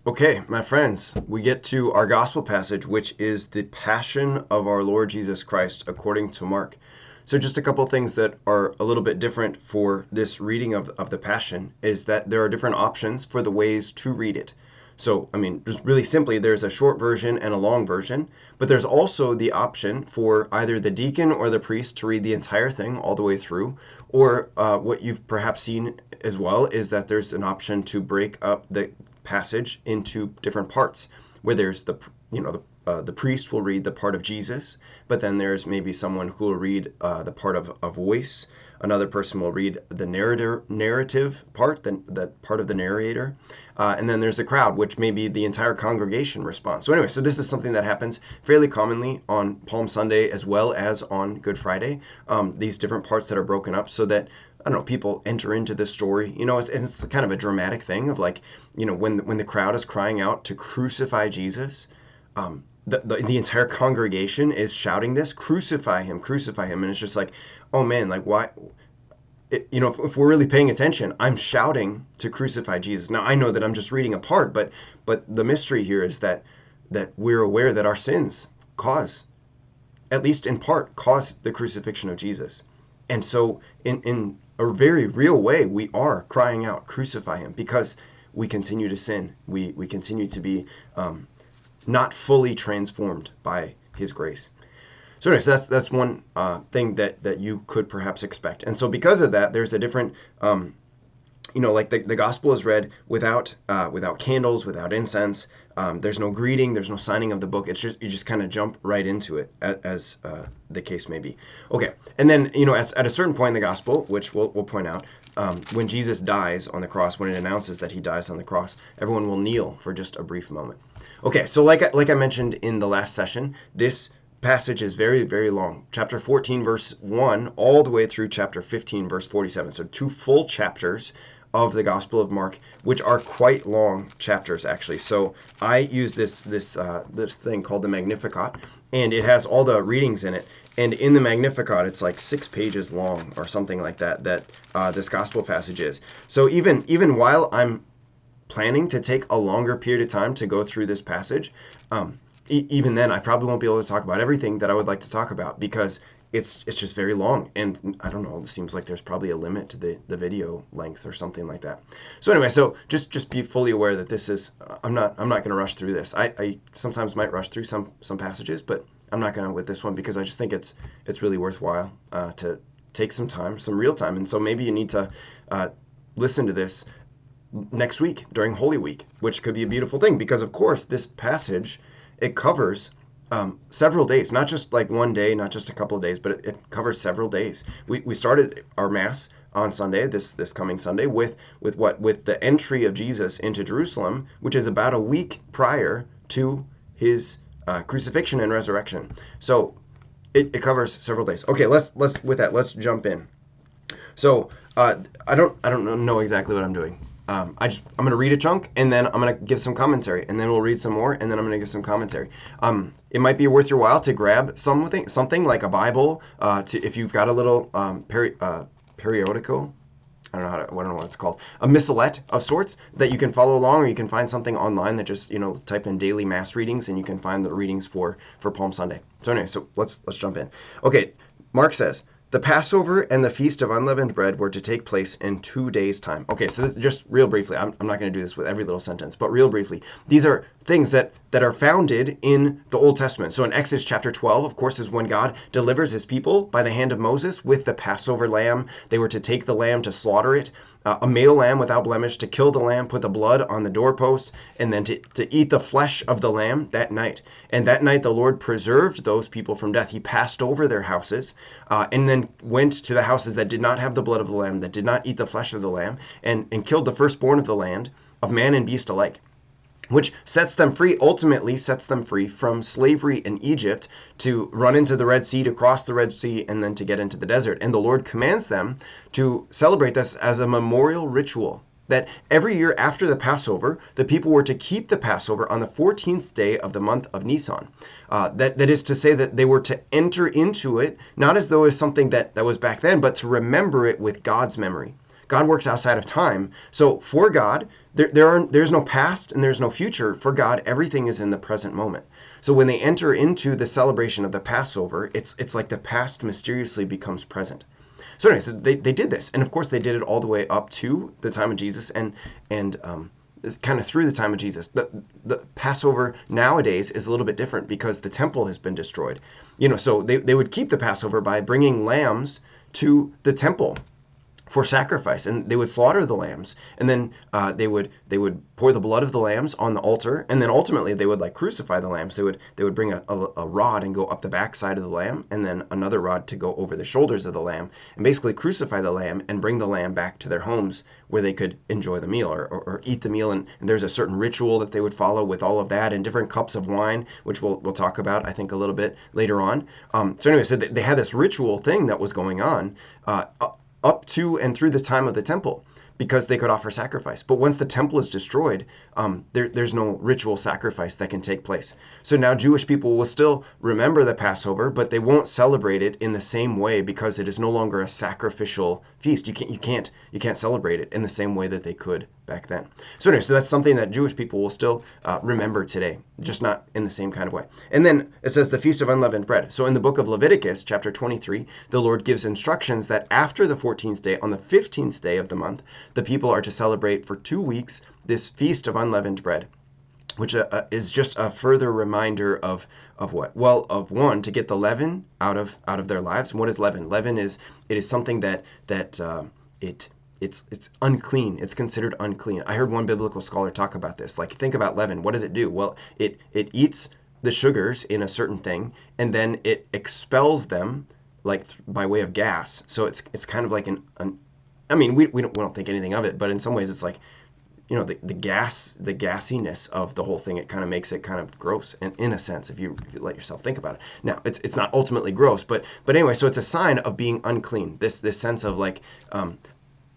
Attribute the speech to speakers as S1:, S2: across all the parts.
S1: Okay, my friends, we get to our gospel passage, which is the passion of our Lord Jesus Christ according to Mark. So, just a couple things that are a little bit different for this reading of the passion is that there are different options for the ways to read it. So, just really simply, there's a short version and a long version, but there's also the option for either the deacon or the priest to read the entire thing all the way through, or what you've perhaps seen as well is that there's an option to break up the passage into different parts, where there's the priest will read the part of Jesus, but then there's maybe someone who will read the part of a voice. Another person will read the narrative part, the part of the narrator, and then there's the crowd, which may be the entire congregation response. So anyway, so this is something that happens fairly commonly on Palm Sunday as well as on Good Friday. These different parts that are broken up so that I don't know, people enter into this story. It's kind of a dramatic thing of like, when the crowd is crying out to crucify Jesus, the entire congregation is shouting this, crucify him, crucify him. And it's just like, oh man, like why? If we're really paying attention, I'm shouting to crucify Jesus. Now I know that I'm just reading a part, but the mystery here is that we're aware that our sins cause, at least in part, cause the crucifixion of Jesus. And so in a very real way, we are crying out, crucify him, because we continue to sin. We continue to be not fully transformed by his grace. So anyway, so that's one thing that you could perhaps expect. And so because of that, there's a different, like the gospel is read without candles, without incense. There's no greeting, there's no signing of the book. It's just you just kind of jump right into it, as the case may be. Okay, and then at a certain point in the gospel, which we'll point out, when Jesus dies on the cross, when it announces that he dies on the cross, everyone will kneel for just a brief moment. Okay, so like I mentioned in the last session, this passage is very, very long. Chapter 14, verse 1, all the way through chapter 15, verse 47. So 2 full chapters of the Gospel of Mark, which are quite long chapters, actually. So I use this thing called the Magnificat, and it has all the readings in it. And in the Magnificat, it's like 6 pages long or something like that, this Gospel passage is. So even while I'm planning to take a longer period of time to go through this passage, even then, I probably won't be able to talk about everything that I would like to talk about because it's just very long. And I don't know, it seems like there's probably a limit to the video length or something like that. So anyway, so just be fully aware that this is, I'm not going to rush through this. I sometimes might rush through some passages, but I'm not going to with this one because I just think it's really worthwhile to take some time, some real time. And so maybe you need to listen to this next week during Holy Week, which could be a beautiful thing because, of course, this passage, it covers several days, not just like one day, not just a couple of days, but it covers several days. We started our Mass on Sunday, this coming Sunday, with the entry of Jesus into Jerusalem, which is about a week prior to his crucifixion and resurrection. So it covers several days. Okay, let's jump in. So I don't know exactly what I'm doing. I'm going to read a chunk, and then I'm going to give some commentary, and then we'll read some more, and then I'm going to give some commentary. It might be worth your while to grab something like a Bible, if you've got a little periodical. I don't know what it's called, a missalette of sorts that you can follow along, or you can find something online that just type in daily Mass readings, and you can find the readings for Palm Sunday. So anyway, so let's jump in. Okay, Mark says, the Passover and the Feast of Unleavened Bread were to take place in 2 days' time. Okay, so this, just real briefly, I'm not going to do this with every little sentence, but real briefly, these are things that are founded in the Old Testament. So in Exodus chapter 12, of course, is when God delivers his people by the hand of Moses with the Passover lamb. They were to take the lamb to slaughter it, a male lamb without blemish, to kill the lamb, put the blood on the doorpost, and then to eat the flesh of the lamb that night. And that night the Lord preserved those people from death. He passed over their houses and then went to the houses that did not have the blood of the lamb, that did not eat the flesh of the lamb, and killed the firstborn of the land, of man and beast alike, which ultimately sets them free from slavery in Egypt, to run into the Red Sea, to cross the Red Sea, and then to get into the desert. And the Lord commands them to celebrate this as a memorial ritual, that every year after the Passover, the people were to keep the Passover on the 14th day of the month of Nisan. That is to say that they were to enter into it, not as though it was something that was back then, but to remember it with God's memory. God works outside of time. So for God, there's no past and there's no future. For God, everything is in the present moment. So when they enter into the celebration of the Passover, it's like the past mysteriously becomes present. So anyways, they did this, and of course they did it all the way up to the time of Jesus, and kind of through the time of Jesus. The Passover nowadays is a little bit different because the temple has been destroyed. So they would keep the Passover by bringing lambs to the temple for sacrifice, and they would slaughter the lambs, and then they would pour the blood of the lambs on the altar, and then ultimately they would crucify the lambs. They would bring a rod and go up the backside of the lamb, and then another rod to go over the shoulders of the lamb, and basically crucify the lamb and bring the lamb back to their homes where they could enjoy the meal or eat the meal. And there's a certain ritual that they would follow with all of that, and different cups of wine, which we'll talk about I think a little bit later on. So anyway, so they had this ritual thing that was going on up to and through the time of the temple, because they could offer sacrifice. But once the temple is destroyed, there's no ritual sacrifice that can take place. So now Jewish people will still remember the Passover, but they won't celebrate it in the same way because it is no longer a sacrificial feast. You can't celebrate it in the same way that they could back then. So anyway, so that's something that Jewish people will still remember today, just not in the same kind of way. And then it says the Feast of Unleavened Bread. So in the book of Leviticus, chapter 23, the Lord gives instructions that after the 14th day, on the 15th day of the month, the people are to celebrate for 2 weeks this Feast of Unleavened Bread, which is just a further reminder of what? Well, of one, to get the leaven out of their lives. And what is leaven? Leaven is something that it's unclean. It's considered unclean. I heard one biblical scholar talk about this. Think about leaven. What does it do? Well, it eats the sugars in a certain thing, and then it expels them by way of gas. So it's kind of like I mean, we don't think anything of it, but in some ways it's like, the gassiness of the whole thing, it kind of makes it kind of gross in a sense, if you let yourself think about it. Now, it's not ultimately gross, but anyway, so it's a sign of being unclean. This sense of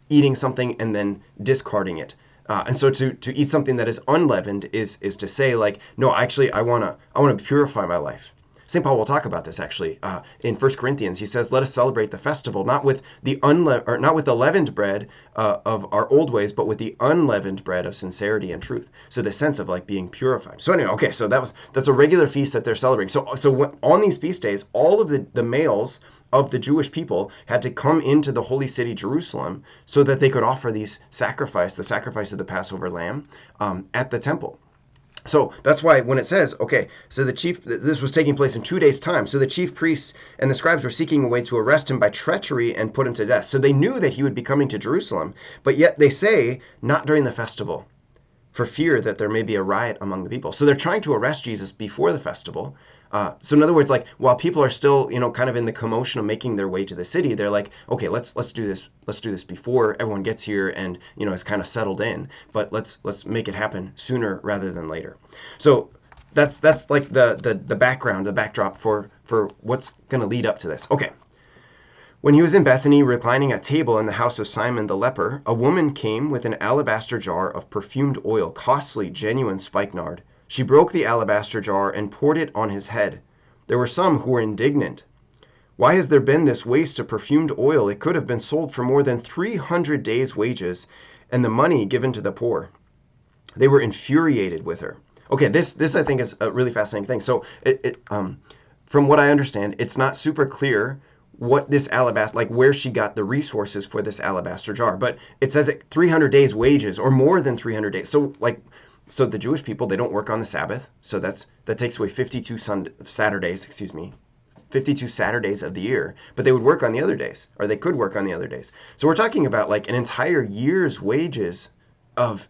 S1: eating something and then discarding it. And so to eat something that is unleavened is to say no, actually I want to purify my life. St. Paul will talk about this actually in 1 Corinthians. He says, "Let us celebrate the festival not with the leavened bread of our old ways, but with the unleavened bread of sincerity and truth." So the sense of being purified. So anyway, okay, so that's a regular feast that they're celebrating. So on these feast days, all of the males of the Jewish people had to come into the holy city Jerusalem so that they could offer the sacrifice of the Passover lamb at the temple. So that's why when it says, okay, so this was taking place in 2 days' time. So the chief priests and the scribes were seeking a way to arrest him by treachery and put him to death. So they knew that he would be coming to Jerusalem, but yet they say, not during the festival, for fear that there may be a riot among the people. So they're trying to arrest Jesus before the festival. So in other words, while people are still, kind of in the commotion of making their way to the city, they're like, okay, let's do this. Let's do this before everyone gets here and, is kind of settled in. But let's make it happen sooner rather than later. So that's like the background, the backdrop for what's going to lead up to this. Okay. When he was in Bethany, reclining at table in the house of Simon the leper, a woman came with an alabaster jar of perfumed oil, costly, genuine spikenard. She broke the alabaster jar and poured it on his head. There were some who were indignant. "Why has there been this waste of perfumed oil? It could have been sold for more than 300 days' wages and the money given to the poor." They were infuriated with her. Okay, this I think is a really fascinating thing. So from what I understand, it's not super clear what this alabaster, where she got the resources for this alabaster jar, but it says 300 days' wages or more than 300 days. So the Jewish people, they don't work on the Sabbath, so that takes away 52 Saturdays of the year, but they would work on the other days, or they could work on the other days. So we're talking about an entire year's wages of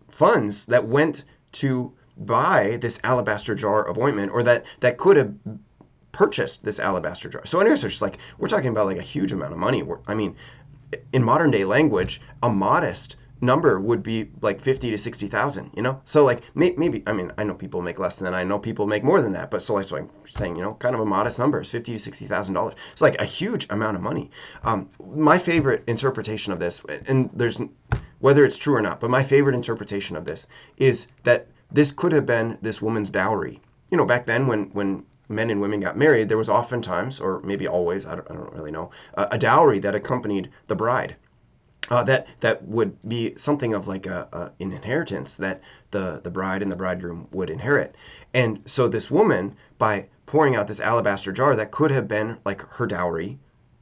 S1: funds that went to buy this alabaster jar of ointment, or that could have purchased this alabaster jar. So anyways, it's just we're talking about a huge amount of money. I mean, in modern day language, a modest number would be 50 to 60,000, so maybe, I mean, I know people make less than that, I know people make more than that, but so I'm saying, kind of a modest number is $50 to $60,000. It's a huge amount of money. My favorite interpretation of this, and there's whether it's true or not, but my favorite interpretation of this is that this could have been this woman's dowry. Back then when men and women got married, there was oftentimes, or maybe always, I don't really know, a dowry that accompanied the bride. that would be something of like an inheritance that the bride and the bridegroom would inherit. And so this woman, by pouring out this alabaster jar that could have been like her dowry,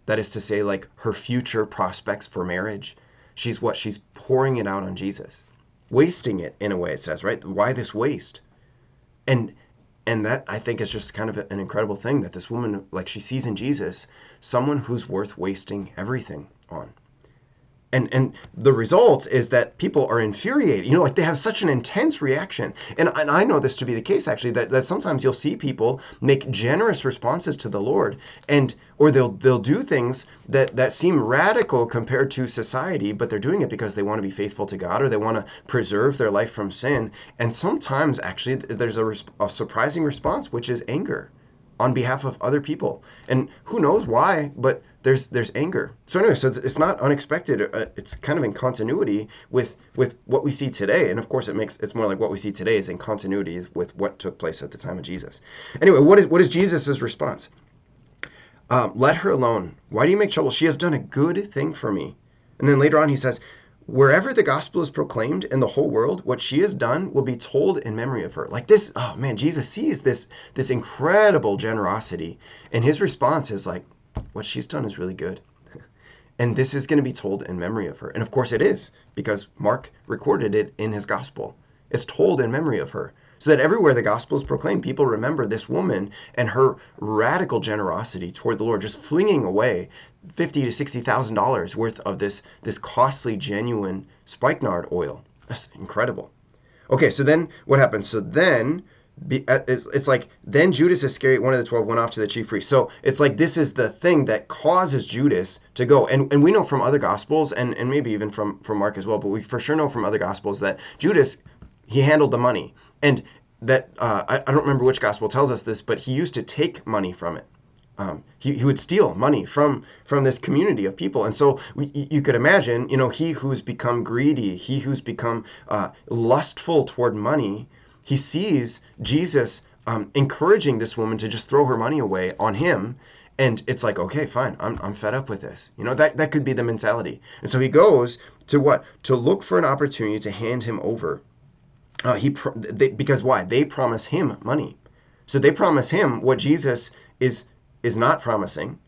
S1: that is to say, like her future prospects for marriage, she's pouring it out on Jesus, wasting it in a way. It says, right? Why this waste? And and that, I think, is just kind of an incredible thing that this woman, like, she sees in Jesus someone who's worth wasting everything on. And the result is that people are infuriated. Like they have such an intense reaction. And I know this to be the case, actually, that sometimes you'll see people make generous responses to the Lord, and or they'll do things that seem radical compared to society, but they're doing it because they want to be faithful to God, or they want to preserve their life from sin. And sometimes, actually, there's a surprising response, which is anger on behalf of other people. And who knows why, but there's anger. So anyway, so it's not unexpected. It's kind of in continuity with what we see today. And of course, it's more like what we see today is in continuity with what took place at the time of Jesus. Anyway, what is Jesus's response? Let her alone. Why do you make trouble? She has done a good thing for me. And then later on, he says, wherever the gospel is proclaimed in the whole world, what she has done will be told in memory of her. Like this, oh man, Jesus sees this incredible generosity, and his response is like, what she's done is really good. And this is going to be told in memory of her. And of course it is, because Mark recorded it in his gospel. It's told in memory of her. So that everywhere the gospel is proclaimed, people remember this woman and her radical generosity toward the Lord, just flinging away $50,000 to $60,000 worth of this costly, genuine spikenard oil. That's incredible. Okay, so then what happens? So then it's like then Judas Iscariot, one of the 12, went off to the chief priest. So it's like this is the thing that causes Judas to go. And we know from other gospels, and maybe even from Mark as well, but we for sure know from other gospels that Judas, he handled the money. And that I don't remember which gospel tells us this, but he used to take money from it. He would steal money from this community of people. And so you could imagine, he who's become greedy, he who's become lustful toward money, he sees Jesus encouraging this woman to just throw her money away on him. And it's like, okay, fine, I'm fed up with this. That could be the mentality. And so he goes to what? To look for an opportunity to hand him over. Because why? They promise him money. So they promise him what Jesus is not promising.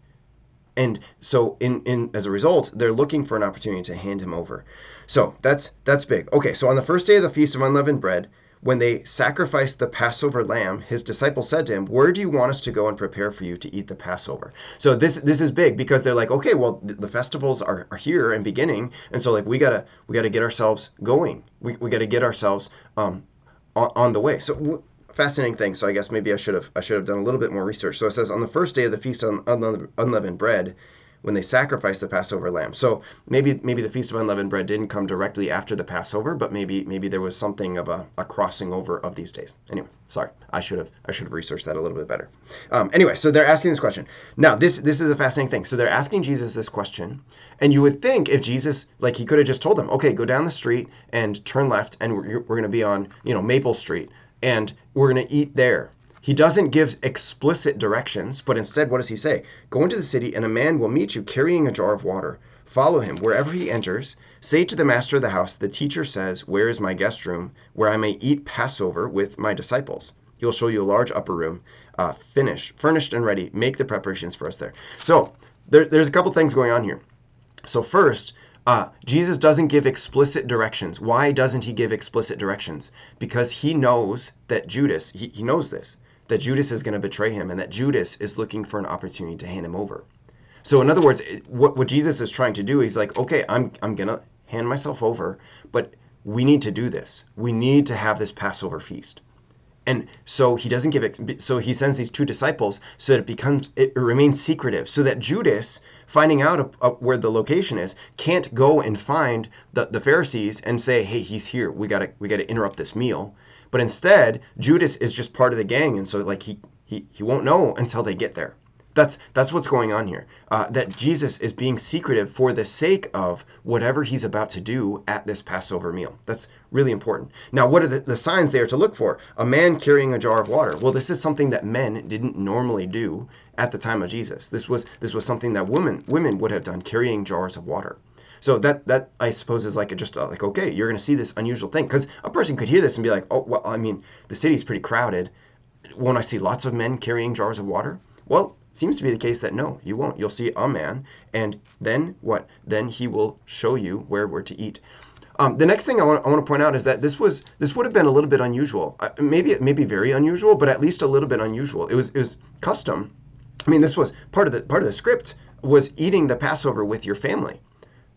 S1: And so in as a result, they're looking for an opportunity to hand him over. So that's big. Okay, so on the first day of the Feast of Unleavened Bread, when they sacrificed the Passover lamb, his disciples said to him, where do you want us to go and prepare for you to eat the Passover? So this is big, because they're like, okay, well, the festivals are here and beginning. And so like we gotta get ourselves going. We gotta get ourselves on the way. So fascinating thing. So I guess maybe I should have done a little bit more research. So it says on the first day of the Feast of Unleavened Bread, when they sacrificed the Passover lamb. So maybe the Feast of Unleavened Bread didn't come directly after the Passover, but maybe there was something of a crossing over of these days. Anyway, sorry, I should have researched that a little bit better. Anyway, so they're asking this question. Now, this is a fascinating thing. So they're asking Jesus this question, and you would think if Jesus, like, he could have just told them, okay, go down the street and turn left, and we're going to be on Maple Street, and we're going to eat there. He doesn't give explicit directions, but instead, what does he say? Go into the city, and a man will meet you carrying a jar of water. Follow him wherever he enters. Say to the master of the house, the teacher says, where is my guest room, where I may eat Passover with my disciples? He will show you a large upper room, furnished and ready. Make the preparations for us there. So there's a couple things going on here. So first, Jesus doesn't give explicit directions. Why doesn't he give explicit directions? Because he knows that Judas, he knows this, that Judas is going to betray him, and that Judas is looking for an opportunity to hand him over. So in other words, what Jesus is trying to do, he's like, okay, I'm going to hand myself over, but we need to do this. We need to have this Passover feast. And so he doesn't give it. So he sends these two disciples so that it remains secretive, so that Judas, finding out where the location is, can't go and find the Pharisees and say, hey, he's here. We gotta interrupt this meal. But instead, Judas is just part of the gang, and so like he won't know until they get there. That's what's going on here. That Jesus is being secretive for the sake of whatever he's about to do at this Passover meal. That's really important. Now, what are the signs there to look for? A man carrying a jar of water. Well, this is something that men didn't normally do at the time of Jesus. This was something that women would have done, carrying jars of water. So that I suppose is like like, okay, you're going to see this unusual thing, because a person could hear this and be like, oh, well, I mean, the city's pretty crowded. Won't I see lots of men carrying jars of water? Well, it seems to be the case that no, you won't. You'll see a man, and then what? Then he will show you where we're to eat. The next thing I want to point out is that this would have been a little bit unusual. Maybe very unusual, but at least a little bit unusual. It was custom. I mean, this was part of the script was eating the Passover with your family.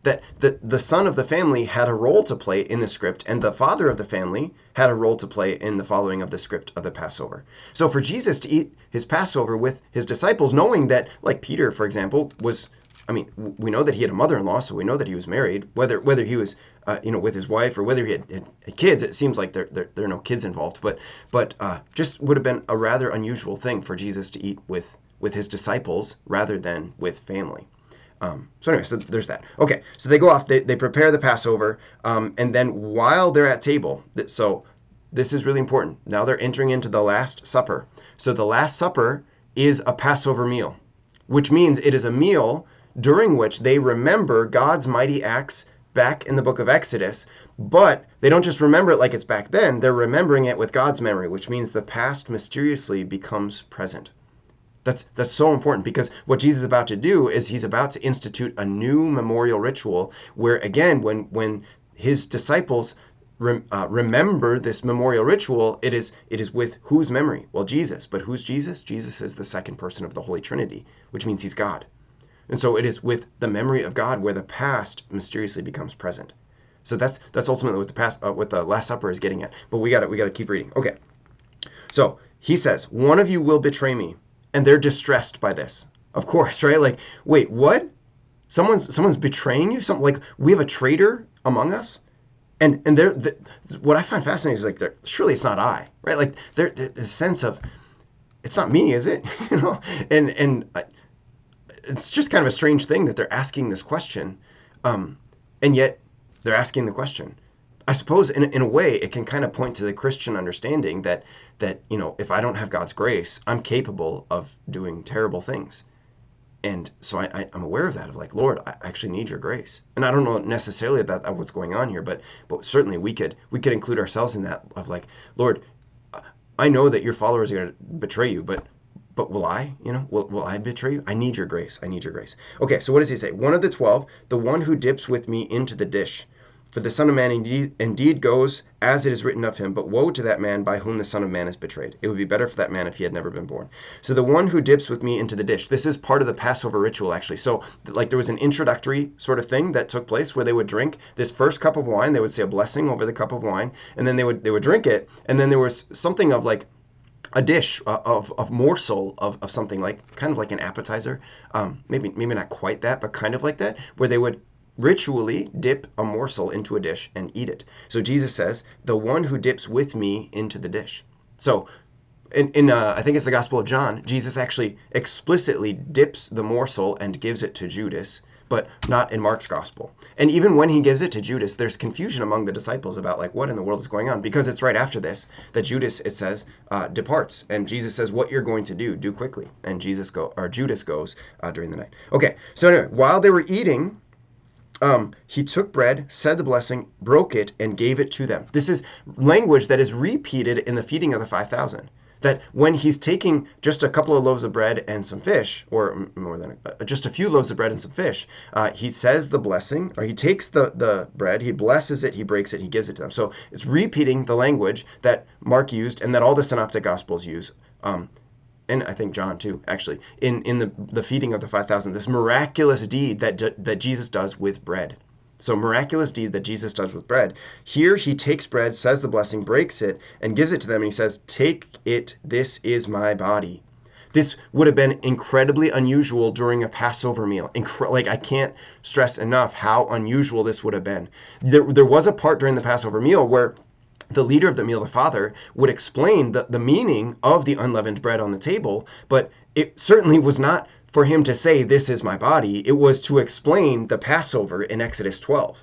S1: That the son of the family had a role to play in the script, and the father of the family had a role to play in the following of the script of the Passover. So for Jesus to eat his Passover with his disciples, knowing that, like Peter, for example, was, I mean, we know that he had a mother-in-law, so we know that he was married. Whether he was, with his wife, or whether he had kids, it seems like there are no kids involved. But just would have been a rather unusual thing for Jesus to eat with his disciples rather than with family. So anyway, so there's that. Okay, so they go off, they prepare the Passover, and then while they're at table, so this is really important. Now they're entering into the Last Supper. So the Last Supper is a Passover meal, which means it is a meal during which they remember God's mighty acts back in the book of Exodus, but they don't just remember it like it's back then, they're remembering it with God's memory, which means the past mysteriously becomes present. That's so important, because what Jesus is about to do is he's about to institute a new memorial ritual where, again, when his disciples remember this memorial ritual, it is with whose memory? Well, Jesus. But who's Jesus? Jesus is the second person of the Holy Trinity, which means he's God. And so it is with the memory of God where the past mysteriously becomes present. So that's ultimately what the Last Supper is getting at. But we got to keep reading. Okay. So he says, one of you will betray me. And they're distressed by this. Of course, right? Like, wait, what? Someone's betraying you? Like, we have a traitor among us? And what I find fascinating is, like, surely it's not I, right? Like, the sense of, it's not me, is it? And it's just kind of a strange thing that they're asking this question, and yet they're asking the question. I suppose in a way it can kind of point to the Christian understanding that if I don't have God's grace, I'm capable of doing terrible things. And so I'm aware of that, of like, Lord, I actually need your grace. And I don't know necessarily about what's going on here, but certainly we could include ourselves in that, of like, Lord, I know that your followers are going to betray you, but will I? Will I betray you? I need your grace. I need your grace. Okay, so what does he say? One of the 12, the one who dips with me into the dish. For the Son of Man indeed goes as it is written of him, but woe to that man by whom the Son of Man is betrayed. It would be better for that man if he had never been born. So the one who dips with me into the dish. This is part of the Passover ritual, actually. So like there was an introductory sort of thing that took place where they would drink this first cup of wine. They would say a blessing over the cup of wine, and then they would drink it. And then there was something of like a dish of morsel of something, like kind of like an appetizer. Maybe not quite that, but kind of like that, where they would ritually dip a morsel into a dish and eat it. So Jesus says, the one who dips with me into the dish. So in I think it's the Gospel of John, Jesus actually explicitly dips the morsel and gives it to Judas, but not in Mark's Gospel. And even when he gives it to Judas, there's confusion among the disciples about like what in the world is going on, because it's right after this that Judas, it says, departs, and Jesus says, what you're going to do quickly. And Judas goes during the night. Okay, so anyway, while they were eating, he took bread, said the blessing, broke it, and gave it to them. This is language that is repeated in the feeding of the 5,000. That when he's taking just a couple of loaves of bread and some fish, or more than just a few loaves of bread and some fish, he says the blessing, or he takes the bread, he blesses it, he breaks it, he gives it to them. So it's repeating the language that Mark used and that all the synoptic gospels use. And I think John too, actually, in the feeding of the 5,000, this miraculous deed that Jesus does with bread. So miraculous deed that Jesus does with bread. Here he takes bread, says the blessing, breaks it, and gives it to them, and he says, take it, this is my body. This would have been incredibly unusual during a Passover meal. Like, I can't stress enough how unusual this would have been. There was a part during the Passover meal where the leader of the meal, the father, would explain the meaning of the unleavened bread on the table, but it certainly was not for him to say, this is my body. It was to explain the Passover in Exodus 12.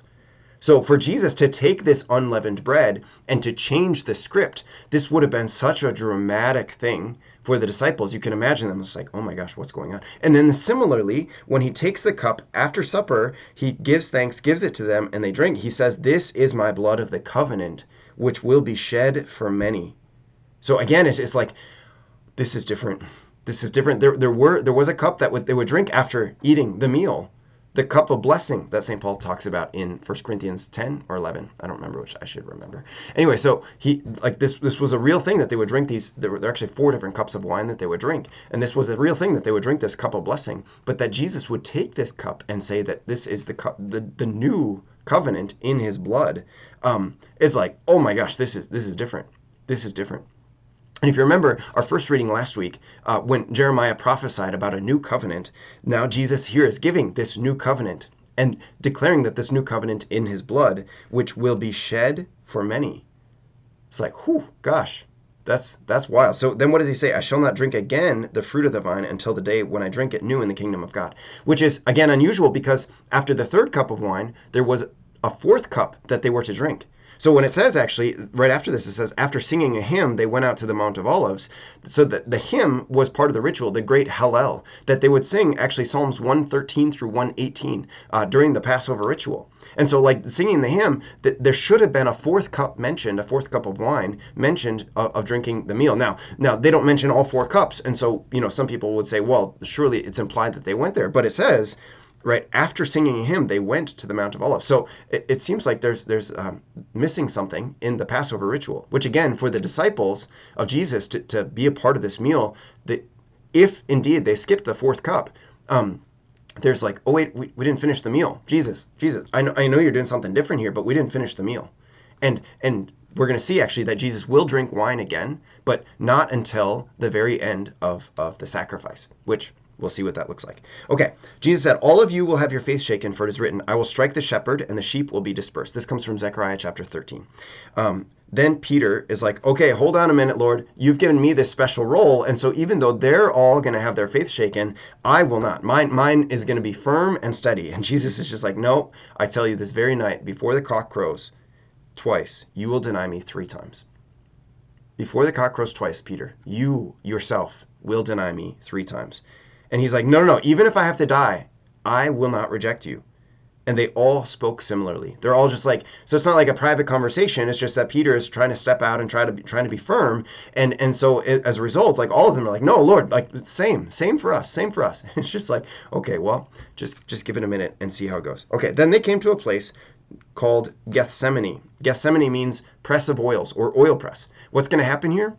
S1: So for Jesus to take this unleavened bread and to change the script, this would have been such a dramatic thing for the disciples, you can imagine them just like, oh my gosh, what's going on? And then similarly, when he takes the cup after supper, he gives thanks, gives it to them, and they drink. He says, this is my blood of the covenant, which will be shed for many. So again, it's like, this is different. This is different. There was a cup that they would drink after eating the meal, the cup of blessing that St. Paul talks about in 1 Corinthians 10 or 11. I don't remember which. I should remember. Anyway, so this was a real thing that they would drink these. There were actually 4 different cups of wine that they would drink, and this was a real thing that they would drink this cup of blessing. But that Jesus would take this cup and say that this is the cup, the new covenant in his blood. Is like, oh my gosh, this is different. This is different. And if you remember our first reading last week, when Jeremiah prophesied about a new covenant, now Jesus here is giving this new covenant and declaring that this new covenant in his blood, which will be shed for many. It's like, whew, gosh, that's wild. So then what does he say? I shall not drink again the fruit of the vine until the day when I drink it new in the kingdom of God. Which is, again, unusual because after the 3rd cup of wine, there was a 4th cup that they were to drink. So when it says, actually, right after this, it says, after singing a hymn, they went out to the Mount of Olives. So that the hymn was part of the ritual, the great Hallel, that they would sing, actually, Psalms 113 through 118 during the Passover ritual. And so, like, singing the hymn, there should have been a 4th cup mentioned, a 4th cup of wine mentioned of drinking the meal. Now, they don't mention all 4 cups. And so, some people would say, well, surely it's implied that they went there. But it says, right after singing a hymn, they went to the Mount of Olives. So it seems like there's missing something in the Passover ritual, which again, for the disciples of Jesus to be a part of this meal, that if indeed they skipped the 4th cup, there's like, oh wait, we didn't finish the meal. Jesus, I know you're doing something different here, but we didn't finish the meal. And we're going to see actually that Jesus will drink wine again, but not until the very end of the sacrifice, which we'll see what that looks like. Okay, Jesus said, all of you will have your faith shaken, for it is written, I will strike the shepherd, and the sheep will be dispersed. This comes from Zechariah chapter 13. Then Peter is like, okay, hold on a minute, Lord. You've given me this special role, and so even though they're all going to have their faith shaken, I will not. Mine is going to be firm and steady. And Jesus is just like, no, I tell you, this very night, before the cock crows twice, you will deny me 3 times. Before the cock crows twice, Peter, you yourself will deny me 3 times. And he's like, no, even if I have to die, I will not reject you. And they all spoke similarly. They're all just like, so it's not like a private conversation. It's just that Peter is trying to step out and trying to be firm. And so as a result, like all of them are like, no, Lord, like same for us. And it's just like, okay, well, just give it a minute and see how it goes. Okay, then they came to a place called Gethsemane. Gethsemane means press of oils or oil press. What's going to happen here?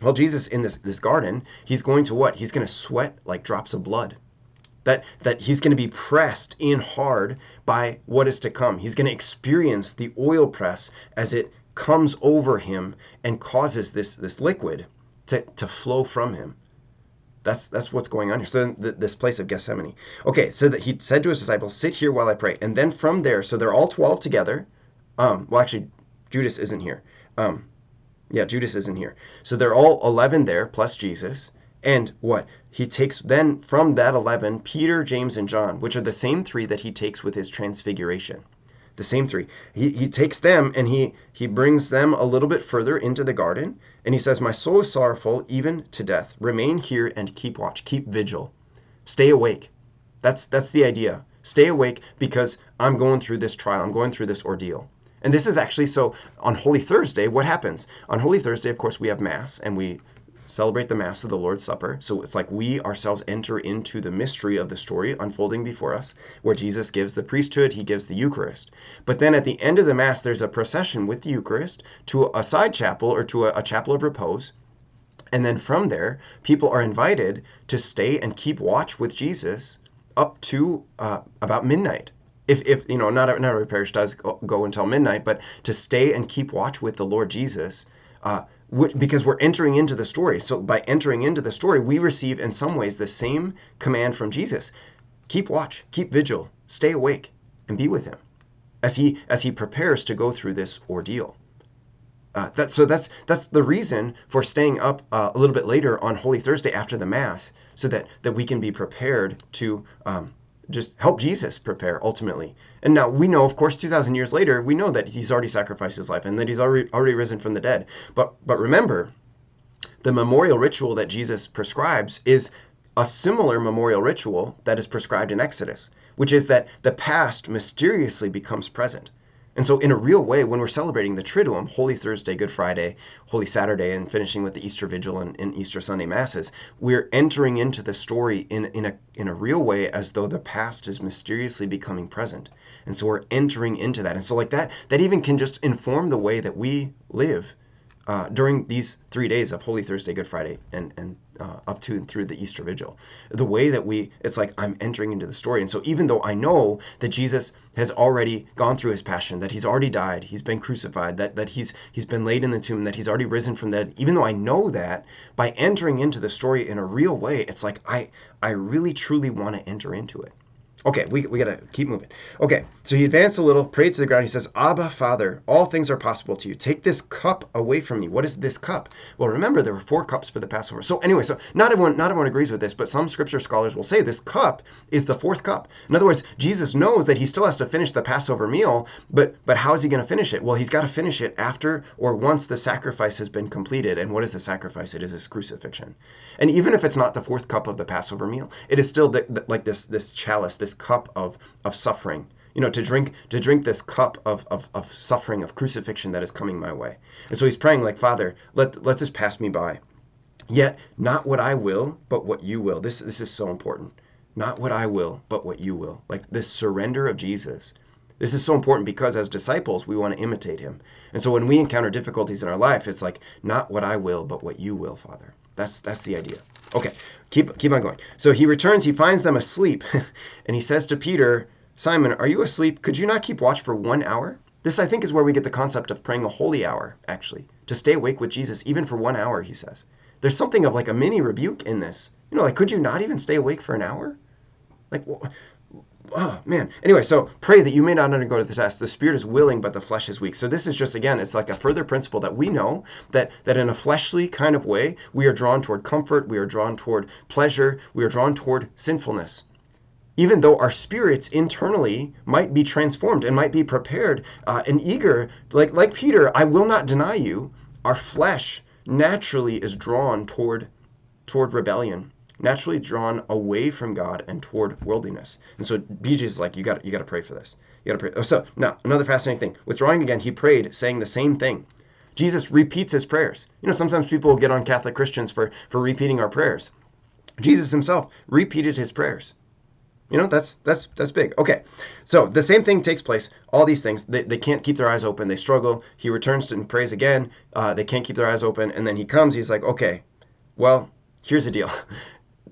S1: Well, Jesus in this garden, he's going to what? He's going to sweat like drops of blood. That he's going to be pressed in hard by what is to come. He's going to experience the oil press as it comes over him and causes this liquid to flow from him. That's what's going on here. So this place of Gethsemane. Okay, so that he said to his disciples, sit here while I pray. And then from there, so they're all 12 together. Well, actually, Judas isn't here. Yeah, Judas isn't here. So they're all 11 there, plus Jesus. And what? He takes then from that 11, Peter, James, and John, which are the same 3 that he takes with his transfiguration. The same 3. He takes them and he brings them a little bit further into the garden. And he says, my soul is sorrowful, even to death. Remain here and keep watch. Keep vigil. Stay awake. That's the idea. Stay awake because I'm going through this trial. I'm going through this ordeal. And this is actually, so on Holy Thursday, what happens? On Holy Thursday, of course, we have Mass, and we celebrate the Mass of the Lord's Supper. So it's like we ourselves enter into the mystery of the story unfolding before us, where Jesus gives the priesthood, he gives the Eucharist. But then at the end of the Mass, there's a procession with the Eucharist to a side chapel or to a chapel of repose. And then from there, people are invited to stay and keep watch with Jesus up to about midnight. If not every parish does go until midnight, but to stay and keep watch with the Lord Jesus, because we're entering into the story. So by entering into the story, we receive in some ways the same command from Jesus. Keep watch, keep vigil, stay awake, and be with him as he prepares to go through this ordeal. That's the reason for staying up a little bit later on Holy Thursday after the Mass, so that we can be prepared to just help Jesus prepare ultimately. And now we know, of course, 2,000 years later, we know that he's already sacrificed his life and that he's already risen from the dead. But remember The memorial ritual that Jesus prescribes is a similar memorial ritual that is prescribed in Exodus, which is that the past mysteriously becomes present. And so, in a real way, when we're celebrating the Triduum, Holy Thursday, Good Friday, Holy Saturday, and finishing with the Easter Vigil and Easter Sunday Masses, we're entering into the story in a real way as though the past is mysteriously becoming present. And so we're entering into that. And so, like that even can just inform the way that we live during these 3 days of Holy Thursday, Good Friday, and up to and through the Easter Vigil. The way that it's like I'm entering into the story. And so even though I know that Jesus has already gone through his passion, that he's already died, he's been crucified, that he's been laid in the tomb, that he's already risen from the dead, even though I know that, by entering into the story in a real way, it's like I really truly want to enter into it. Okay, we got to keep moving. Okay, so he advanced a little, prayed to the ground. He says, Abba, Father, all things are possible to you. Take this cup away from me. What is this cup? Well, remember, there were 4 cups for the Passover. So anyway, so not everyone agrees with this, but some scripture scholars will say this cup is the 4th cup. In other words, Jesus knows that he still has to finish the Passover meal, but how is he going to finish it? Well, he's got to finish it after or once the sacrifice has been completed. And what is the sacrifice? It is his crucifixion. And even if it's not the 4th cup of the Passover meal, it is still like this chalice, this cup of suffering, to drink this cup of suffering, of crucifixion that is coming my way. And so he's praying like, Father, let this pass me by. Yet not what I will, but what you will. This is so important. Not what I will, but what you will. Like this surrender of Jesus. This is so important because as disciples, we want to imitate him. And so when we encounter difficulties in our life, it's like, not what I will, but what you will, Father. That's the idea. Okay, keep on going. So he returns, he finds them asleep, and he says to Peter, Simon, are you asleep? Could you not keep watch for 1 hour? This, I think, is where we get the concept of praying a holy hour, actually. To stay awake with Jesus, even for 1 hour, he says. There's something of like a mini rebuke in this. Like, could you not even stay awake for an hour? Like, oh, man. Anyway, so pray that you may not undergo the test. The spirit is willing, but the flesh is weak. So this is just, again, it's like a further principle that we know that in a fleshly kind of way, we are drawn toward comfort, we are drawn toward pleasure, we are drawn toward sinfulness. Even though our spirits internally might be transformed and might be prepared and eager, like Peter, I will not deny you, our flesh naturally is drawn toward rebellion. Naturally drawn away from God and toward worldliness. And so BJ is like, you got to pray for this. You got to pray. Oh, so now another fascinating thing. Withdrawing again, he prayed, saying the same thing. Jesus repeats his prayers. Sometimes people will get on Catholic Christians for repeating our prayers. Jesus himself repeated his prayers. That's big. Okay, so the same thing takes place. All these things, they can't keep their eyes open. They struggle. He returns and prays again. They can't keep their eyes open. And then he comes. He's like, okay, well, here's the deal.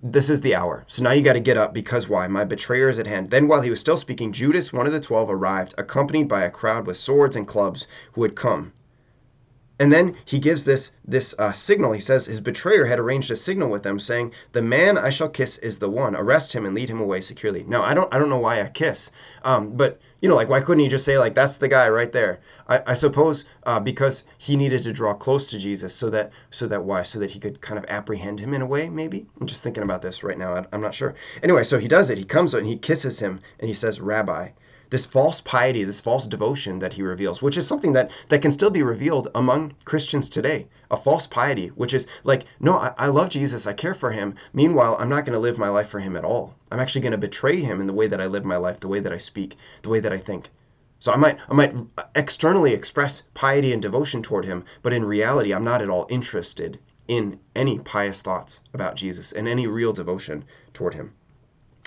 S1: This is the hour. So now you got to get up because why? My betrayer is at hand. Then while he was still speaking, Judas, one of the 12, arrived, accompanied by a crowd with swords and clubs who had come. And then he gives this signal. He says his betrayer had arranged a signal with them saying, the man I shall kiss is the one. Arrest him and lead him away securely. Now, I don't know why a kiss. But, why couldn't he just say, like, that's the guy right there? I suppose because he needed to draw close to Jesus so that he could kind of apprehend him in a way, maybe? I'm just thinking about this right now. I'm not sure. Anyway, so he does it. He comes and he kisses him and he says, Rabbi. This false piety, this false devotion that he reveals, which is something that can still be revealed among Christians today. A false piety, which is like, no, I love Jesus, I care for him. Meanwhile, I'm not going to live my life for him at all. I'm actually going to betray him in the way that I live my life, the way that I speak, the way that I think. So I might externally express piety and devotion toward him, but in reality, I'm not at all interested in any pious thoughts about Jesus and any real devotion toward him.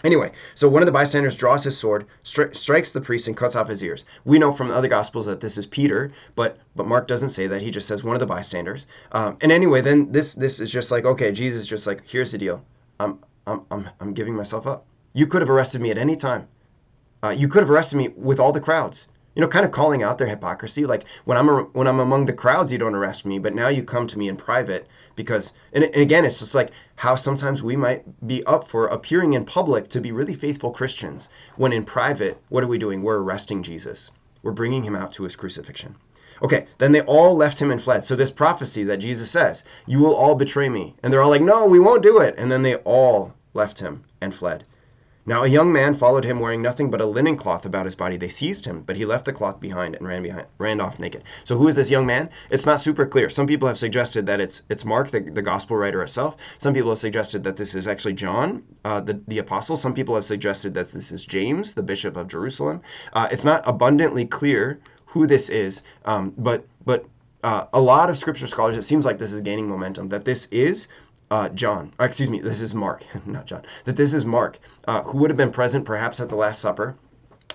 S1: Anyway, so one of the bystanders draws his sword, strikes the priest, and cuts off his ears. We know from the other Gospels that this is Peter, but Mark doesn't say that. He just says one of the bystanders. And anyway, then this is just like, okay, Jesus is just like, here's the deal. I'm giving myself up. You could have arrested me at any time. You could have arrested me with all the crowds. Kind of calling out their hypocrisy. Like when I'm among the crowds, you don't arrest me, but now you come to me in private because, and again, it's just like how sometimes we might be up for appearing in public to be really faithful Christians, when in private, what are we doing? We're arresting Jesus. We're bringing him out to his crucifixion. Okay, then they all left him and fled. So this prophecy that Jesus says, you will all betray me. And they're all like, no, we won't do it. And then they all left him and fled. Now a young man followed him wearing nothing but a linen cloth about his body. They seized him, but he left the cloth behind and ran off naked. So who is this young man? It's not super clear. Some people have suggested that it's Mark, the gospel writer itself. Some people have suggested that this is actually John, the apostle. Some people have suggested that this is James, the bishop of Jerusalem. It's not abundantly clear who this is, but a lot of scripture scholars, it seems like this is gaining momentum, that this is John, excuse me, this is Mark, not John, that this is Mark, who would have been present perhaps at the Last Supper.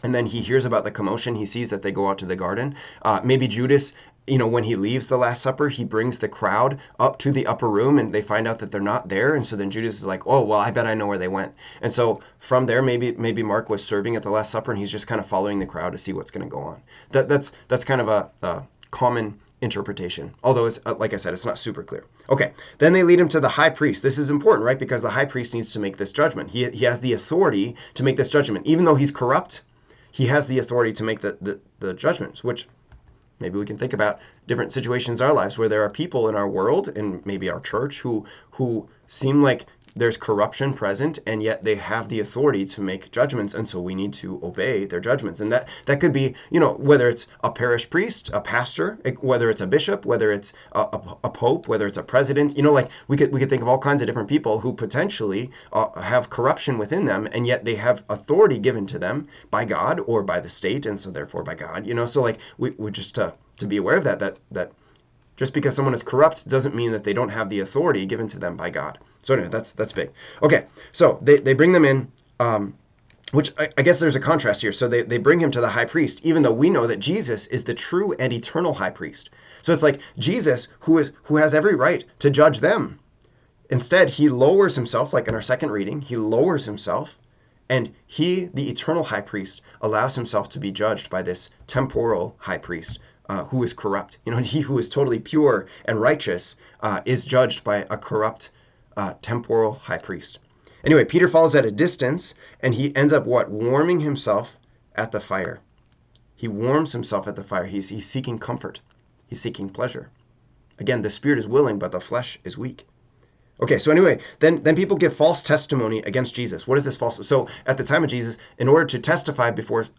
S1: And then he hears about the commotion. He sees that they go out to the garden. Maybe Judas, when he leaves the Last Supper, he brings the crowd up to the upper room and they find out that they're not there. And so then Judas is like, oh, well, I bet I know where they went. And so from there, maybe Mark was serving at the Last Supper and he's just kind of following the crowd to see what's going to go on. That's kind of a common interpretation, although it's like I said, it's not super clear. Okay, then they lead him to the high priest. This is important, right? Because the high priest needs to make this judgment. He has the authority to make this judgment. Even though he's corrupt, he has the authority to make the judgments, which maybe we can think about different situations in our lives where there are people in our world and maybe our church who seem like there's corruption present, and yet they have the authority to make judgments, and so we need to obey their judgments. And that could be, whether it's a parish priest, a pastor, whether it's a bishop, whether it's a pope, whether it's a president. Like we could think of all kinds of different people who potentially have corruption within them, and yet they have authority given to them by God or by the state, and so therefore by God. So like we just to be aware of that just because someone is corrupt doesn't mean that they don't have the authority given to them by God. So anyway, that's big. Okay, so they bring them in, which I guess there's a contrast here. So they bring him to the high priest, even though we know that Jesus is the true and eternal high priest. So it's like Jesus, who has every right to judge them. Instead, he lowers himself, like in our second reading, he lowers himself, and he, the eternal high priest, allows himself to be judged by this temporal high priest, who is corrupt. He who is totally pure and righteous is judged by a corrupt temporal high priest. Anyway, Peter follows at a distance, and he ends up warming himself at the fire. He warms himself at the fire. He's seeking comfort. He's seeking pleasure. Again, the spirit is willing, but the flesh is weak. Okay, so anyway, then people give false testimony against Jesus. What is this false? So at the time of Jesus, in order to testify towards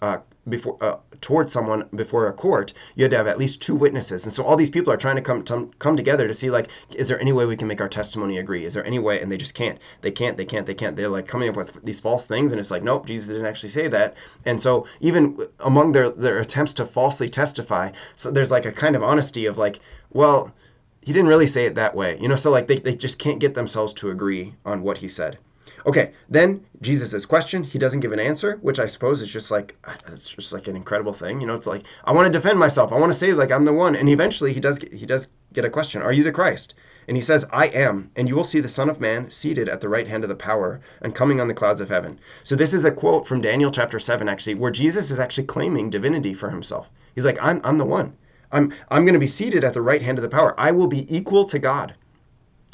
S1: someone before a court, you had to have at least two witnesses. And so all these people are trying to come together to see, like, is there any way we can make our testimony agree? Is there any way? And they just can't. They can't. They're like coming up with these false things, and it's like, nope, Jesus didn't actually say that. And so even among their attempts to falsely testify, so there's like a kind of honesty of like, well, he didn't really say it that way, so like they just can't get themselves to agree on what he said. Okay, then Jesus is questioned. He doesn't give an answer, which I suppose is it's just like an incredible thing. It's like, I want to defend myself. I want to say like I'm the one. And eventually he does get a question. Are you the Christ? And he says, I am, and you will see the Son of Man seated at the right hand of the power and coming on the clouds of heaven. So this is a quote from Daniel chapter 7, actually, where Jesus is actually claiming divinity for himself. He's like, I'm the one. I'm going to be seated at the right hand of the power. I will be equal to God.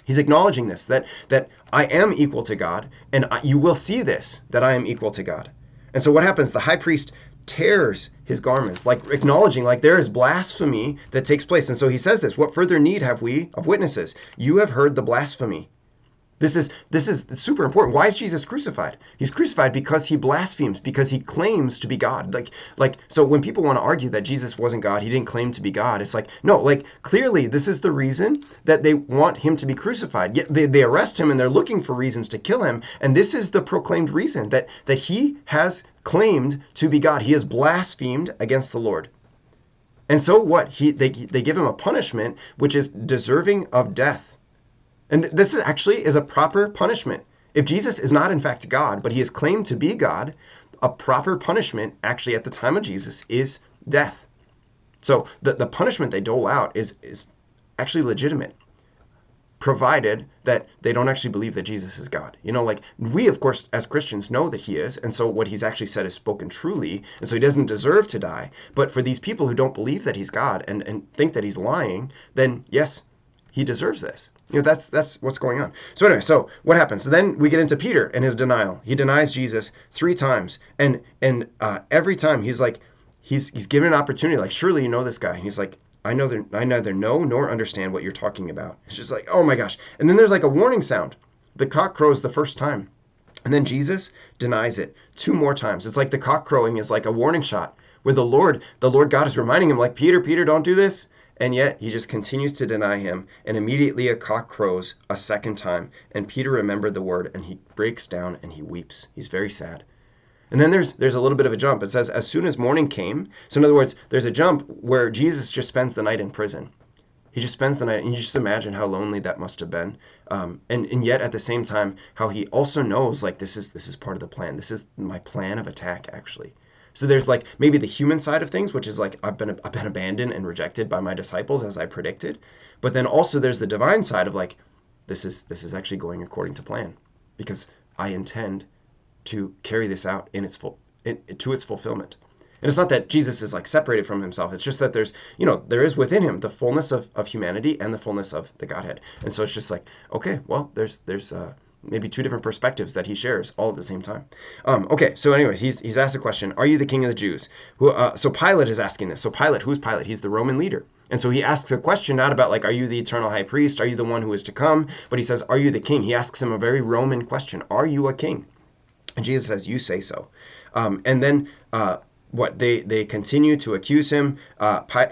S1: He's acknowledging this, that I am equal to God, and you will see this, that I am equal to God. And so what happens? The high priest tears his garments, like acknowledging like there is blasphemy that takes place. And so he says this, what further need have we of witnesses? You have heard the blasphemy. This is super important. Why is Jesus crucified? He's crucified because he blasphemes, because he claims to be God. Like so when people want to argue that Jesus wasn't God, he didn't claim to be God, it's like, no, like clearly this is the reason that they want him to be crucified. Yet they arrest him and they're looking for reasons to kill him, and this is the proclaimed reason that he has claimed to be God. He has blasphemed against the Lord. And so what? They give him a punishment which is deserving of death. And this is a proper punishment. If Jesus is not in fact God, but he is claimed to be God, a proper punishment actually at the time of Jesus is death. So the punishment they dole out is actually legitimate, provided that they don't actually believe that Jesus is God. Like we, of course, as Christians know that he is, and so what he's actually said is spoken truly, and so he doesn't deserve to die. But for these people who don't believe that he's God and think that he's lying, then yes, he deserves this. That's what's going on. So anyway, so what happens? So then we get into Peter and his denial. He denies Jesus 3 times, and every time he's given an opportunity. Like, surely you know this guy. And he's like, I neither know nor understand what you're talking about. It's just like, oh my gosh. And then there's like a warning sound. The cock crows the first time. And then Jesus denies it 2 more times. It's like the cock crowing is like a warning shot where the Lord God is reminding him, like, Peter, Peter, don't do this. And yet he just continues to deny him. And immediately a cock crows a second time. And Peter remembered the word, and he breaks down and he weeps. He's very sad. And then there's a little bit of a jump. It says, as soon as morning came. So in other words, there's a jump where Jesus just spends the night in prison. He just spends the night, and you just imagine how lonely that must have been. And yet at the same time, how he also knows, like, this is part of the plan. This is my plan of attack, actually. So there's like maybe the human side of things, which is like I've been abandoned and rejected by my disciples as I predicted. But then also there's the divine side of like, this is actually going according to plan, because I intend to carry this out to its fulfillment. And it's not that Jesus is like separated from himself. It's just that there is within him the fullness of humanity and the fullness of the Godhead. And so it's just like, okay, well, there's maybe 2 different perspectives that he shares all at the same time. Okay, so anyways, he's asked a question: are you the king of the Jews? So Pilate is asking this. So Pilate, who's Pilate? He's the Roman leader. And so he asks a question not about like, are you the eternal high priest? Are you the one who is to come? But he says, are you the king? He asks him a very Roman question. Are you a king? And Jesus says, you say so. And then they continue to accuse him.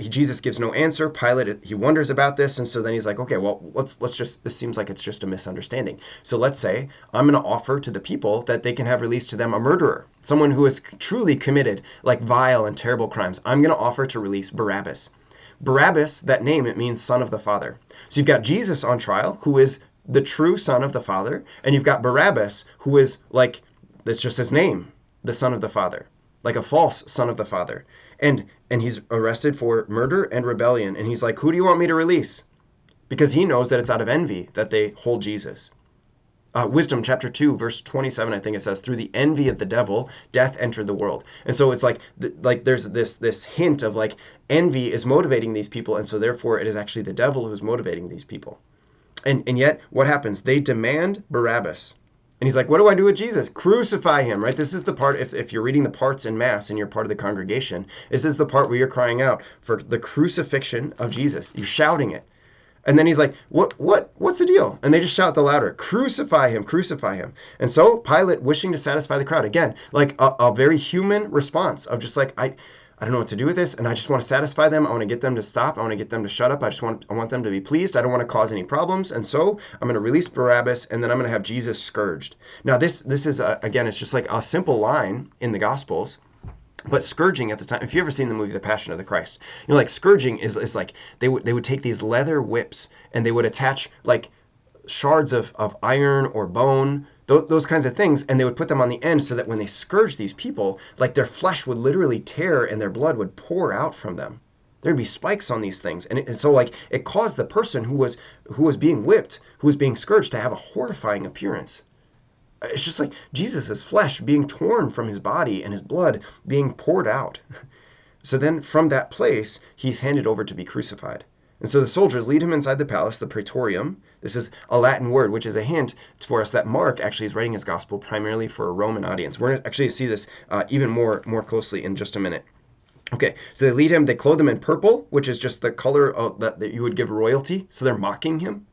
S1: Jesus gives no answer. Pilate, he wonders about this, and so then he's like, okay, well, let's just, this seems like it's just a misunderstanding. So let's say I'm going to offer to the people that they can have released to them a murderer, someone who has truly committed like vile and terrible crimes. I'm going to offer to release Barabbas. Barabbas, that name, it means son of the Father. So you've got Jesus on trial, who is the true son of the Father, and you've got Barabbas, who is like, that's just his name, the son of the Father, like a false son of the Father. And he's arrested for murder and rebellion. And he's like, who do you want me to release? Because he knows that it's out of envy that they hold Jesus. Wisdom chapter 2, verse 27, I think it says, through the envy of the devil, death entered the world. And so it's like there's this hint of like envy is motivating these people. And so therefore it is actually the devil who's motivating these people. And yet what happens? They demand Barabbas. And he's like, what do I do with Jesus? Crucify him, right? This is the part, if you're reading the parts in Mass and you're part of the congregation, this is the part where you're crying out for the crucifixion of Jesus. You're shouting it. And then he's like, what's the deal? And they just shout the louder, crucify him, crucify him. And so Pilate, wishing to satisfy the crowd, again, like a very human response of just like, I don't know what to do with this, and I just want to satisfy them. I want to get them to stop. I want to get them to shut up. I want them to be pleased. I don't want to cause any problems. And so I'm going to release Barabbas, and then I'm going to have Jesus scourged. Now this is again, it's just like a simple line in the Gospels, but scourging at the time. If you ever seen the movie The Passion of the Christ, like scourging is like they would take these leather whips and they would attach like shards of iron or bone, those kinds of things, and they would put them on the end so that when they scourged these people, like their flesh would literally tear and their blood would pour out from them. There'd be spikes on these things, and so like it caused the person who was being whipped, who was being scourged, to have a horrifying appearance. It's just like Jesus' flesh being torn from his body and his blood being poured out. So then from that place, he's handed over to be crucified. And so the soldiers lead him inside the palace, the praetorium. This is a Latin word, which is a hint for us that Mark actually is writing his gospel primarily for a Roman audience. We're going to actually see this even more closely in just a minute. Okay, so they lead him, they clothe him in purple, which is just the color that you would give royalty. So they're mocking him.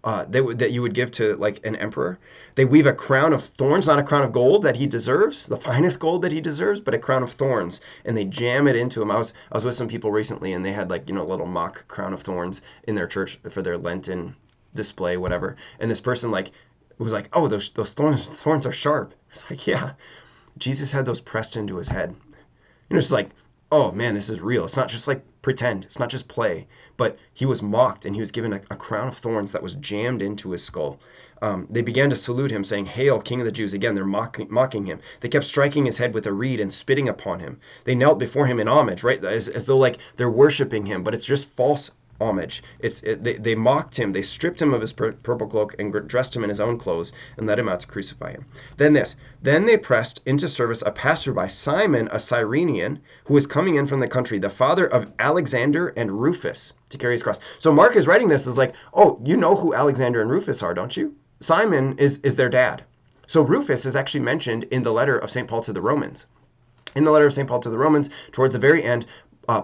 S1: That you would give to like an emperor. They weave a crown of thorns, not a crown of gold that he deserves, the finest gold that he deserves, but a crown of thorns, and they jam it into him. I was with some people recently, and they had like, a little mock crown of thorns in their church for their Lenten display, whatever. And this person like was like, oh, those thorns are sharp. It's like, yeah, Jesus had those pressed into his head. It's like, oh man, this is real. It's not just like pretend. It's not just play. But he was mocked, and he was given a crown of thorns that was jammed into his skull. They began to salute him, saying, "Hail, King of the Jews." Again, they're mocking him. They kept striking his head with a reed and spitting upon him. They knelt before him in homage, right? As though like they're worshiping him, but it's just false homage. They mocked him. They stripped him of his purple cloak and dressed him in his own clothes and led him out to crucify him. Then they pressed into service a passerby, Simon, a Cyrenian, who was coming in from the country, the father of Alexander and Rufus, to carry his cross. So Mark is writing this as like, oh, you know who Alexander and Rufus are, don't you? Simon is their dad. So Rufus is actually mentioned in the letter of St. Paul to the Romans. In the letter of St. Paul to the Romans, towards the very end,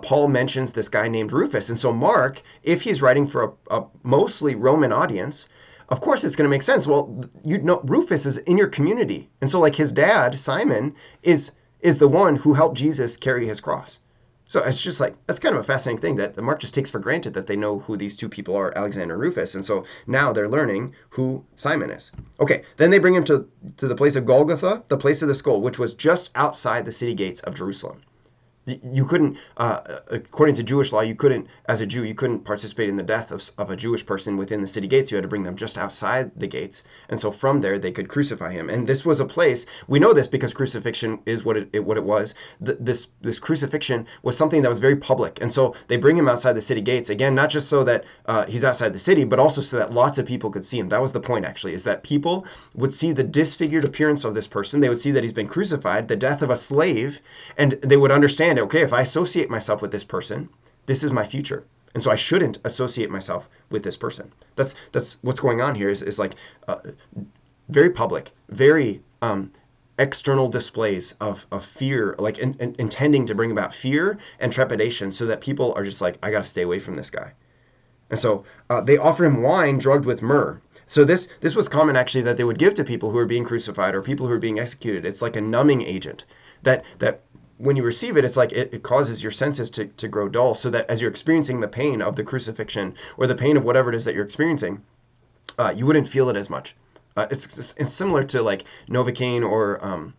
S1: Paul mentions this guy named Rufus. And so Mark, if he's writing for a mostly Roman audience, of course it's going to make sense. Well, you know, Rufus is in your community. And so like his dad, Simon, is the one who helped Jesus carry his cross. So it's just like, that's kind of a fascinating thing that Mark just takes for granted that they know who these two people are, Alexander and Rufus. And so now they're learning who Simon is. Okay, then they bring him to the place of Golgotha, the place of the skull, which was just outside the city gates of Jerusalem. You couldn't, according to Jewish law, you couldn't, as a Jew, you couldn't participate in the death of a Jewish person within the city gates. You had to bring them just outside the gates. And so from there, they could crucify him. And this was a place, we know this because crucifixion is what it was. This crucifixion was something that was very public. And so they bring him outside the city gates, again, not just so that he's outside the city, but also so that lots of people could see him. That was the point, actually, is that people would see the disfigured appearance of this person. They would see that he's been crucified, the death of a slave, and they would understand, okay, if I associate myself with this person, this is my future. And so I shouldn't associate myself with this person. That's what's going on here is like very public, very external displays of fear, like intending to bring about fear and trepidation so that people are just like, I got to stay away from this guy. And so they offer him wine drugged with myrrh. So this was common, actually, that they would give to people who are being crucified or people who are being executed. It's like a numbing agent that when you receive it, it's like it causes your senses to grow dull, so that as you're experiencing the pain of the crucifixion or the pain of whatever it is that you're experiencing, you wouldn't feel it as much. It's similar to like Novocaine or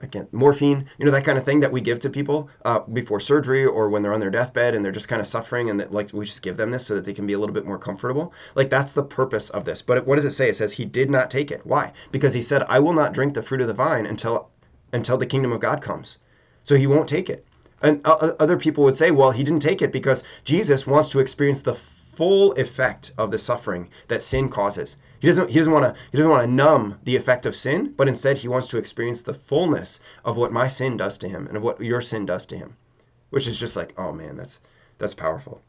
S1: again, morphine, that kind of thing that we give to people before surgery or when they're on their deathbed and they're just kind of suffering, and that, like, we just give them this so that they can be a little bit more comfortable. Like, that's the purpose of this. But what does it say? It says he did not take it. Why? Because he said, I will not drink the fruit of the vine until the kingdom of God comes. So he won't take it. And other people would say, well, he didn't take it because Jesus wants to experience the full effect of the suffering that sin causes. He doesn't want to numb the effect of sin, but instead he wants to experience the fullness of what my sin does to him and of what your sin does to him, which is just like, oh man, that's powerful.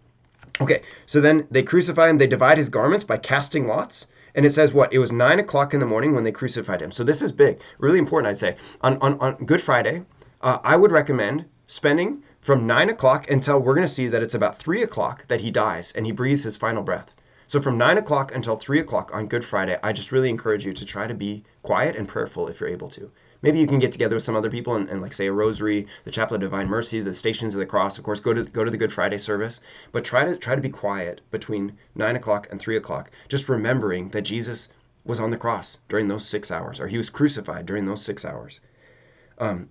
S1: Okay, so then they crucify him. They divide his garments by casting lots. And it says what? It was 9 o'clock in the morning when they crucified him. So this is big, really important, I'd say. On Good Friday, I would recommend spending from 9 o'clock until we're going to see that it's about 3 o'clock that he dies and he breathes his final breath. So from 9 o'clock until 3 o'clock on Good Friday, I just really encourage you to try to be quiet and prayerful if you're able to. Maybe you can get together with some other people and like say a rosary, the Chapel of Divine Mercy, the Stations of the Cross. Of course, go to the Good Friday service, but try to be quiet between 9 o'clock and 3 o'clock, just remembering that Jesus was on the cross during those 6 hours, or he was crucified during those 6 hours.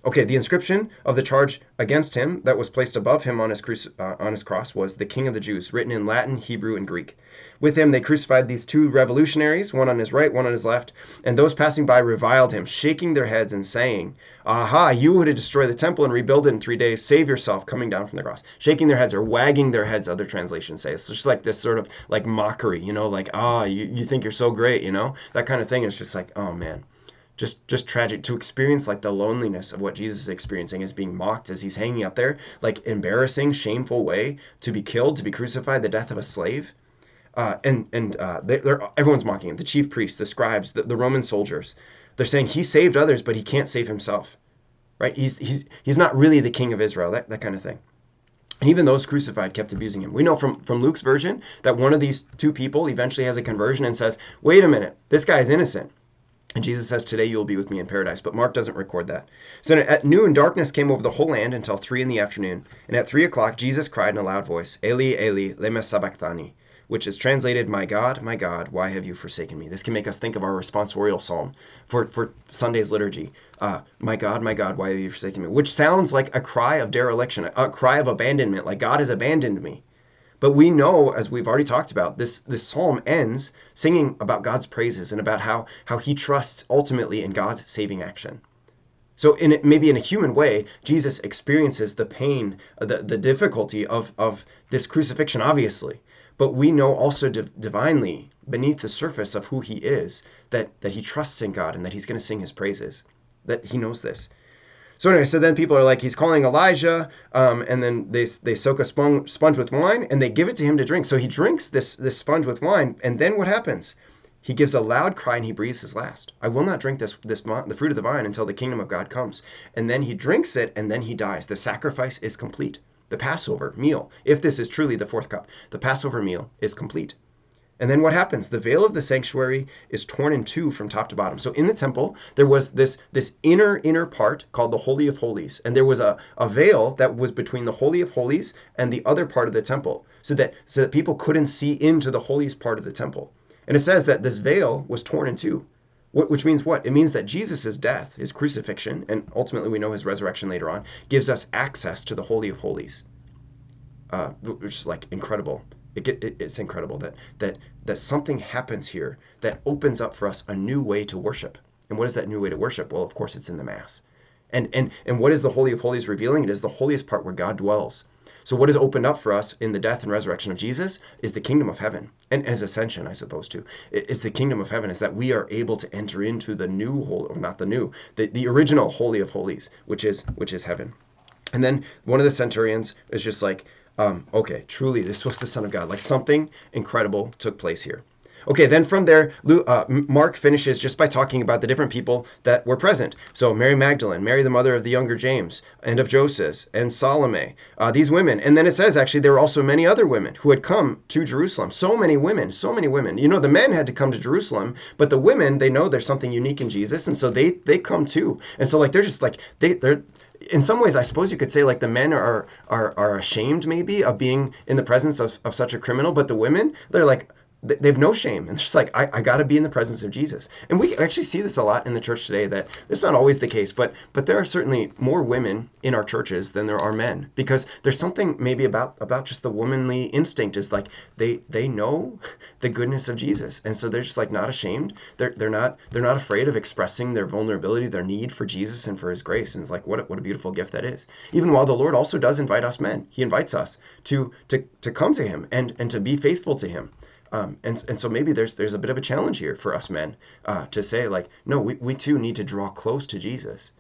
S1: Okay, the inscription of the charge against him that was placed above him on his cross was "The King of the Jews," written in Latin, Hebrew, and Greek. With him they crucified these two revolutionaries, one on his right, one on his left, and those passing by reviled him, shaking their heads and saying, "Aha, you who to destroy the temple and rebuild it in 3 days, save yourself," coming down from the cross. Shaking their heads, or wagging their heads, other translations say. It's just like this sort of like mockery, like, you think you're so great, that kind of thing. It's just like, oh man. Just tragic to experience like the loneliness of what Jesus is experiencing, as being mocked as he's hanging up there, like embarrassing, shameful way to be killed, to be crucified, the death of a slave. Everyone's mocking him. The chief priests, the scribes, the Roman soldiers. They're saying he saved others, but he can't save himself, right? He's not really the king of Israel, that kind of thing. And even those crucified kept abusing him. We know from Luke's version that one of these two people eventually has a conversion and says, wait a minute, this guy is innocent. And Jesus says, today you will be with me in paradise. But Mark doesn't record that. So at noon, darkness came over the whole land until 3 in the afternoon. And at 3 o'clock, Jesus cried in a loud voice, Eli, Eli, lema sabachthani, which is translated, my God, why have you forsaken me? This can make us think of our responsorial psalm for Sunday's liturgy. My God, why have you forsaken me? Which sounds like a cry of dereliction, a cry of abandonment, like God has abandoned me. But we know, as we've already talked about, this psalm ends singing about God's praises and about how he trusts ultimately in God's saving action. So maybe in a human way, Jesus experiences the pain, the difficulty of this crucifixion, obviously. But we know also divinely, beneath the surface of who he is, that he trusts in God and that he's going to sing his praises, that he knows this. So anyway, so then people are like, he's calling Elijah, and then they soak a sponge with wine, and they give it to him to drink. So he drinks this sponge with wine, and then what happens? He gives a loud cry, and he breathes his last. I will not drink the fruit of the vine until the kingdom of God comes. And then he drinks it, and then he dies. The sacrifice is complete. The Passover meal, if this is truly the fourth cup, the Passover meal is complete. And then what happens? The veil of the sanctuary is torn in two from top to bottom. So in the temple, there was this inner part called the Holy of Holies. And there was a veil that was between the Holy of Holies and the other part of the temple, so that people couldn't see into the holiest part of the temple. And it says that this veil was torn in two. Which means what? It means that Jesus' death, his crucifixion, and ultimately we know his resurrection later on, gives us access to the Holy of Holies, which is like incredible. It's incredible that something happens here that opens up for us a new way to worship. And what is that new way to worship? Well, of course, it's in the Mass. And what is the Holy of Holies revealing? It is the holiest part where God dwells. So what is opened up for us in the death and resurrection of Jesus is the kingdom of heaven, and his ascension, I suppose, too. It's the kingdom of heaven, is that we are able to enter into the new holy, or not the new, the original Holy of Holies, which is heaven. And then one of the centurions is just like, okay, truly, this was the Son of God. Like something incredible took place here. Okay, then from there, Mark finishes just by talking about the different people that were present. So Mary Magdalene, Mary the mother of the younger James, and of Joseph, and Salome, these women. And then it says, actually, there were also many other women who had come to Jerusalem. So many women, so many women. You know, the men had to come to Jerusalem, but the women, they know there's something unique in Jesus, and so they come too. And so, like, they're just like, they're in some ways, I suppose you could say, like, the men are ashamed maybe of being in the presence of such a criminal, but the women, they're like, they have no shame. And it's just like, I got to be in the presence of Jesus. And we actually see this a lot in the church today, that it's not always the case, but there are certainly more women in our churches than there are men, because there's something maybe about just the womanly instinct, is like they know the goodness of Jesus. And so they're just like not ashamed. They're not afraid of expressing their vulnerability, their need for Jesus and for his grace. And it's like, what a beautiful gift that is. Even while the Lord also does invite us men, he invites us to come to him and to be faithful to him. And so maybe there's a bit of a challenge here for us men, to say, like, no, we too need to draw close to Jesus,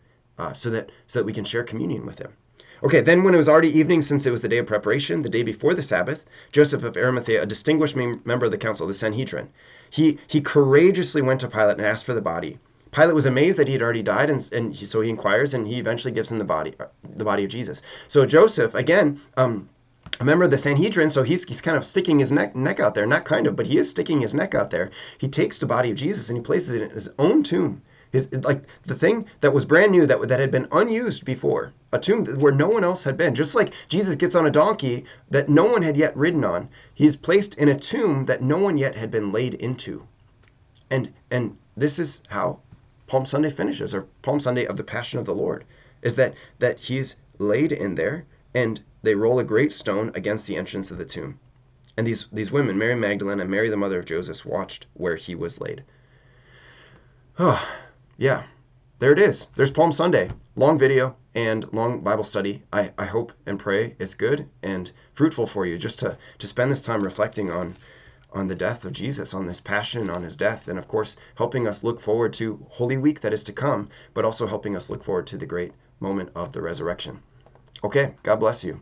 S1: so that we can share communion with him. Okay, then when it was already evening, since it was the day of preparation, the day before the Sabbath, Joseph of Arimathea, a distinguished member of the council, the Sanhedrin, he courageously went to Pilate and asked for the body. Pilate was amazed that he had already died, and so he inquires, and he eventually gives him the body of Jesus. So Joseph, again, a member of the Sanhedrin, so he's kind of sticking his neck out there. Not kind of, but he is sticking his neck out there. He takes the body of Jesus and he places it in his own tomb. Like the thing that was brand new, that had been unused before, a tomb where no one else had been. Just like Jesus gets on a donkey that no one had yet ridden on, he's placed in a tomb that no one yet had been laid into. And this is how Palm Sunday finishes, or Palm Sunday of the Passion of the Lord, is that he's laid in there, and they roll a great stone against the entrance of the tomb. And these women, Mary Magdalene and Mary the mother of Joseph, watched where he was laid. Oh, yeah, there it is. There's Palm Sunday. Long video and long Bible study. I hope and pray it's good and fruitful for you, just to spend this time reflecting on the death of Jesus, on this passion, on his death, and of course helping us look forward to Holy Week that is to come, but also helping us look forward to the great moment of the resurrection. Okay, God bless you.